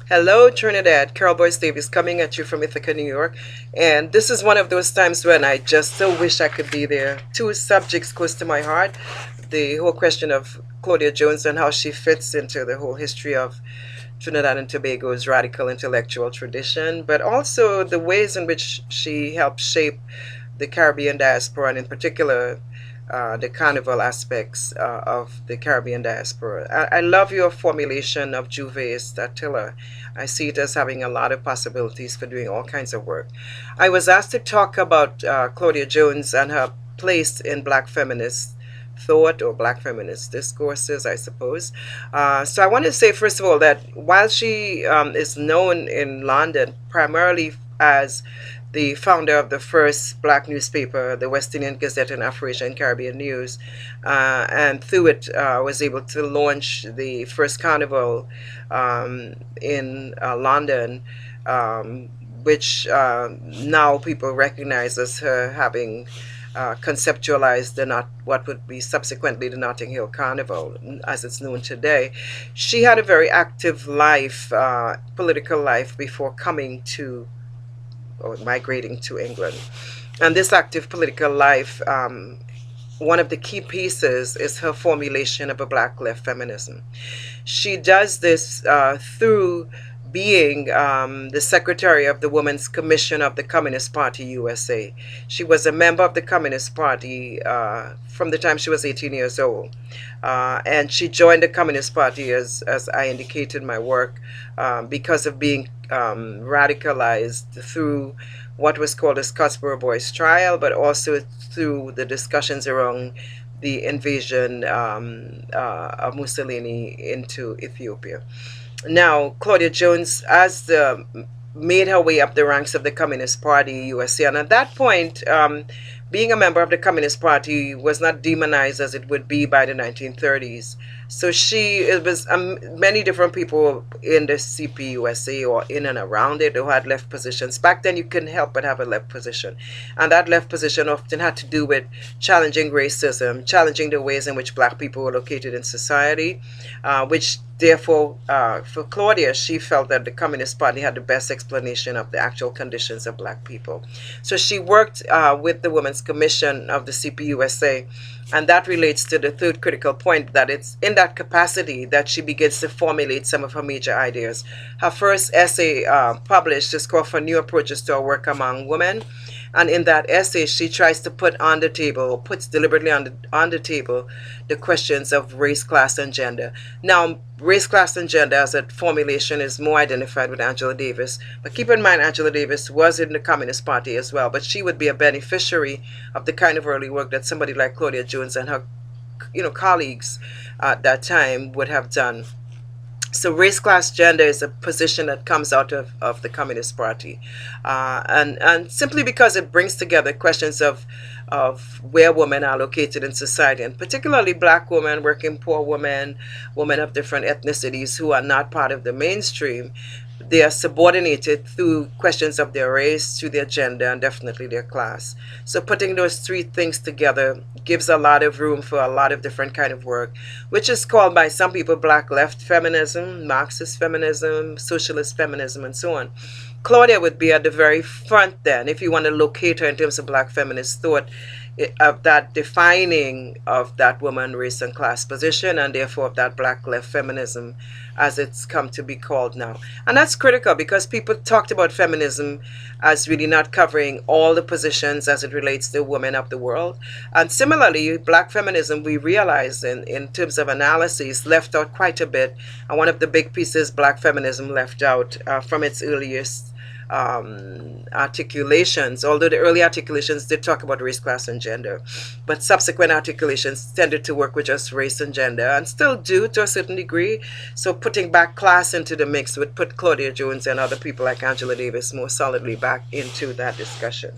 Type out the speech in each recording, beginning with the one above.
Hello, Trinidad. Carol Boyce Davis coming at you from Ithaca, New York. And this is one of those times when I just so wish I could be there. Two subjects close to my heart: the whole question of Claudia Jones and how she fits into the whole history of Trinidad and Tobago's radical intellectual tradition, but also the ways in which she helped shape the Caribbean diaspora, and in particular, the carnival aspects of the Caribbean diaspora. I love your formulation of Juve's Attila. I see it as having a lot of possibilities for doing all kinds of work. I was asked to talk about Claudia Jones and her place in Black feminist thought or Black feminist discourses, I suppose. So I want to say, first of all, that while she is known in London primarily as the founder of the first Black newspaper, the West Indian Gazette and Afro-Asian Caribbean News, and through it was able to launch the first carnival in London, which now people recognize as her having conceptualized the not what would be subsequently the Notting Hill Carnival, as it's known today. She had a very active life, political life, before coming to or migrating to England. And this active political life, one of the key pieces is her formulation of a Black left feminism. She does this through being the secretary of the Women's Commission of the Communist Party USA. She was a member of the Communist Party from the time she was 18 years old. And she joined the Communist Party, as I indicated in my work, because of being radicalized through what was called the Scottsboro Boys trial, but also through the discussions around the invasion of Mussolini into Ethiopia. Now, Claudia Jones, made her way up the ranks of the Communist Party USA, and at that point, being a member of the Communist Party was not demonized as it would be by the 1930s. So it was many different people in the CPUSA or in and around it who had left positions. Back then, you couldn't help but have a left position. And that left position often had to do with challenging racism, challenging the ways in which Black people were located in society, which therefore, for Claudia, she felt that the Communist Party had the best explanation of the actual conditions of Black people. So she worked with the Women's Commission of the CPUSA, and that relates to the third critical point, that it's in that capacity that she begins to formulate some of her major ideas. Her first essay published is called For New Approaches to Our Work Among Women. And in that essay, she tries to put on the table, or puts deliberately on the table, the questions of race, class, and gender. Now, race, class, and gender as a formulation is more identified with Angela Davis. But keep in mind, Angela Davis was in the Communist Party as well, but she would be a beneficiary of the kind of early work that somebody like Claudia Jones and her colleagues at that time would have done. So race, class, gender is a position that comes out of the Communist Party, and simply because it brings together questions of where women are located in society, and particularly Black women, working poor women, women of different ethnicities who are not part of the mainstream. They are subordinated through questions of their race, to their gender, and definitely their class. So putting those three things together gives a lot of room for a lot of different kind of work, which is called by some people Black left feminism, Marxist feminism, socialist feminism, and so on. Claudia would be at the very front then, if you want to locate her in terms of Black feminist thought, of that defining of that woman, race, and class position, and therefore of that Black left feminism as it's come to be called now. And that's critical because people talked about feminism as really not covering all the positions as it relates to women of the world. And similarly, Black feminism, we realize in terms of analyses, left out quite a bit. And one of the big pieces Black feminism left out from its earliest articulations, although the early articulations did talk about race, class, and gender, but subsequent articulations tended to work with just race and gender, and still do to a certain degree. So putting back class into the mix would put Claudia Jones and other people like Angela Davis more solidly back into that discussion.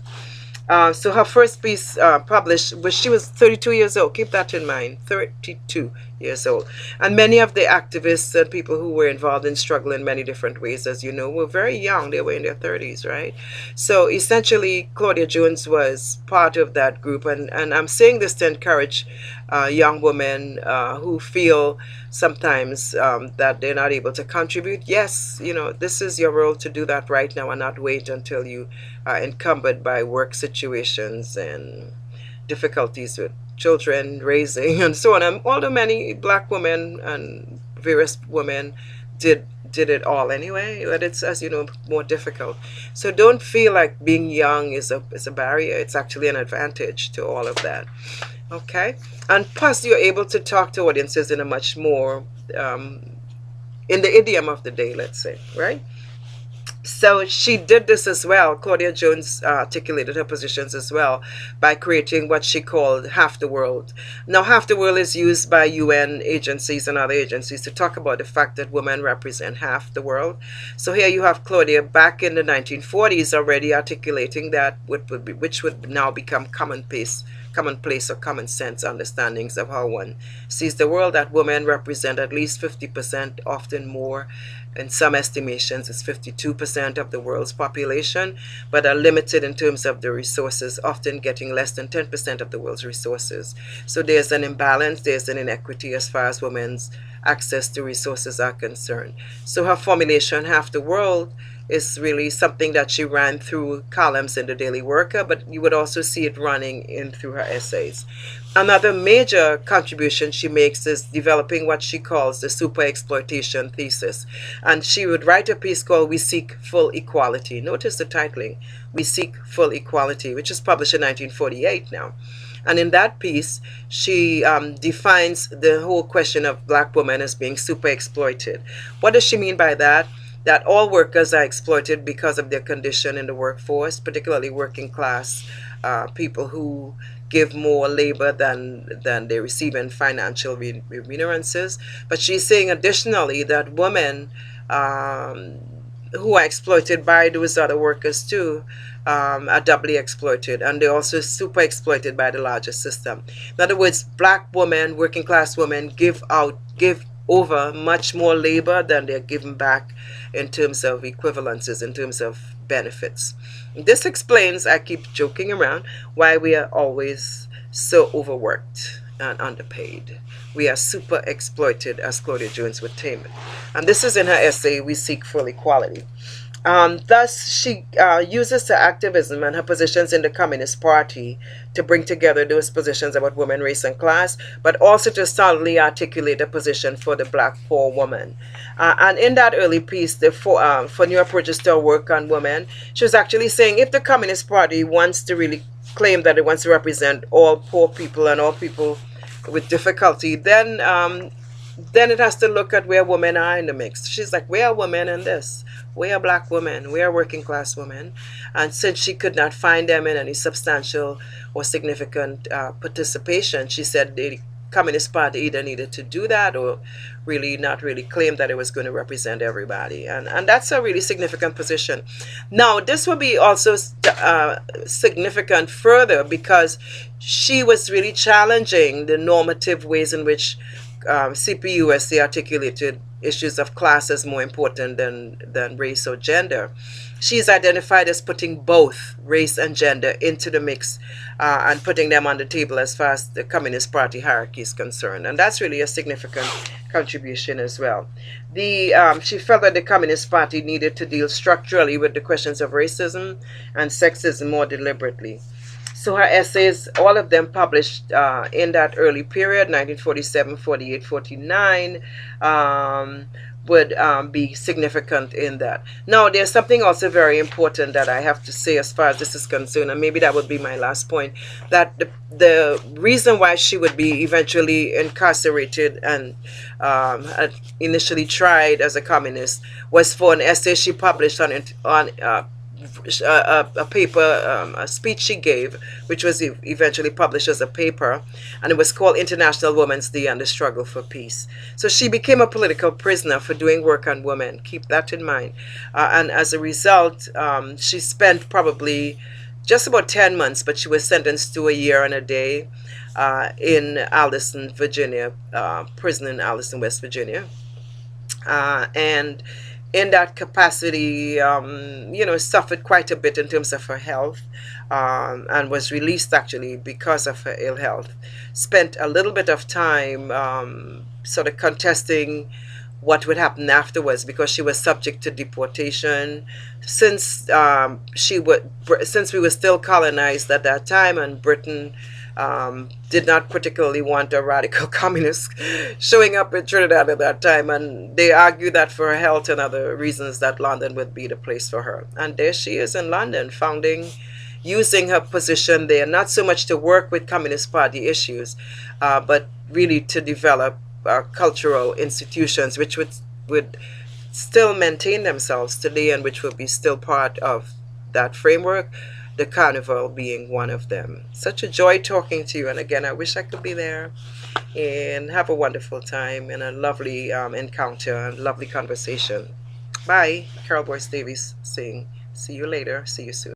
So her first piece published was she was 32 years old. Keep that in mind, 32 years old. And many of the activists and people who were involved in struggle in many different ways, as you know, were very young. They were in their 30s, right? So essentially, Claudia Jones was part of that group. And I'm saying this to encourage young women who feel sometimes that they're not able to contribute. Yes, this is your role to do that right now and not wait until you are encumbered by work situations and difficulties with children raising and so on. And although many black women and various women did it all anyway, but it's, as you know, more difficult. So don't feel like being young is a barrier. It's actually an advantage to all of that. Okay, and plus you're able to talk to audiences in a much more um, in the idiom of the day, let's say, right? So she did this as well. Claudia Jones articulated her positions as well by creating what she called Half the World. Now, Half the World is used by UN agencies and other agencies to talk about the fact that women represent half the world. So here you have Claudia back in the 1940s already articulating that, which would now become commonplace or common sense understandings of how one sees the world, that women represent at least 50%, often more. In some estimations, it's 52% of the world's population, but are limited in terms of the resources, often getting less than 10% of the world's resources. So there's an imbalance, there's an inequity as far as women's access to resources are concerned. So her formulation, Half the World, is really something that she ran through columns in the Daily Worker, but you would also see it running in through her essays. Another major contribution she makes is developing what she calls the super exploitation thesis. And she would write a piece called We Seek Full Equality. Notice the titling, We Seek Full Equality, which is published in 1948 now. And in that piece, she defines the whole question of black women as being super exploited. What does she mean by that? That all workers are exploited because of their condition in the workforce, particularly working class people who give more labor than they receive in financial remunerances. But she's saying additionally that women who are exploited by those other workers too are doubly exploited, and they're also super exploited by the larger system. In other words, black women, working class women, give over much more labor than they're given back in terms of equivalences, in terms of benefits. This explains, I keep joking around, why we are always so overworked and underpaid. We are super exploited, as Claudia Jones would term it. And this is in her essay, We Seek Full Equality. Thus, she uses her activism and her positions in the Communist Party to bring together those positions about women, race, and class, but also to solidly articulate a position for the black poor woman. And in that early piece, for new approaches to our work on women, she was actually saying if the Communist Party wants to really claim that it wants to represent all poor people and all people with difficulty, then it has to look at where women are in the mix. She's like, we are women in this. We are black women. We are working class women. And since she could not find them in any substantial or significant participation, she said the Communist Party either needed to do that or really not really claim that it was going to represent everybody. And that's a really significant position. Now, this will be also significant further because she was really challenging the normative ways in which CPUSA articulated issues of class as more important than race or gender. She's identified as putting both race and gender into the mix and putting them on the table as far as the Communist Party hierarchy is concerned. And that's really a significant contribution as well. She felt that the Communist Party needed to deal structurally with the questions of racism and sexism more deliberately. So her essays, all of them published in that early period, 1947, 48, 49, would be significant in that. Now, there's something also very important that I have to say as far as this is concerned, and maybe that would be my last point, that the reason why she would be eventually incarcerated and initially tried as a communist was for an essay she published on a paper, a speech she gave, which was eventually published as a paper, and it was called International Women's Day and the Struggle for Peace. So she became a political prisoner for doing work on women. Keep that in mind. And as a result, she spent probably just about 10 months, but she was sentenced to a year and a day in Alliston, Virginia, prison in Alliston, West Virginia. And in that capacity, suffered quite a bit in terms of her health, and was released actually because of her ill health. Spent a little bit of time sort of contesting what would happen afterwards because she was subject to deportation since since we were still colonized at that time, and Britain did not particularly want a radical communist showing up in Trinidad at that time, and they argued that for her health and other reasons that London would be the place for her. And there she is in London, using her position there, not so much to work with Communist Party issues, but really to develop cultural institutions which would still maintain themselves today and which will be still part of that framework, the carnival being one of them. Such a joy talking to you, and again, I wish I could be there and have a wonderful time and a lovely encounter and lovely conversation. Bye. Carol Boyce Davies saying, see you later, see you soon.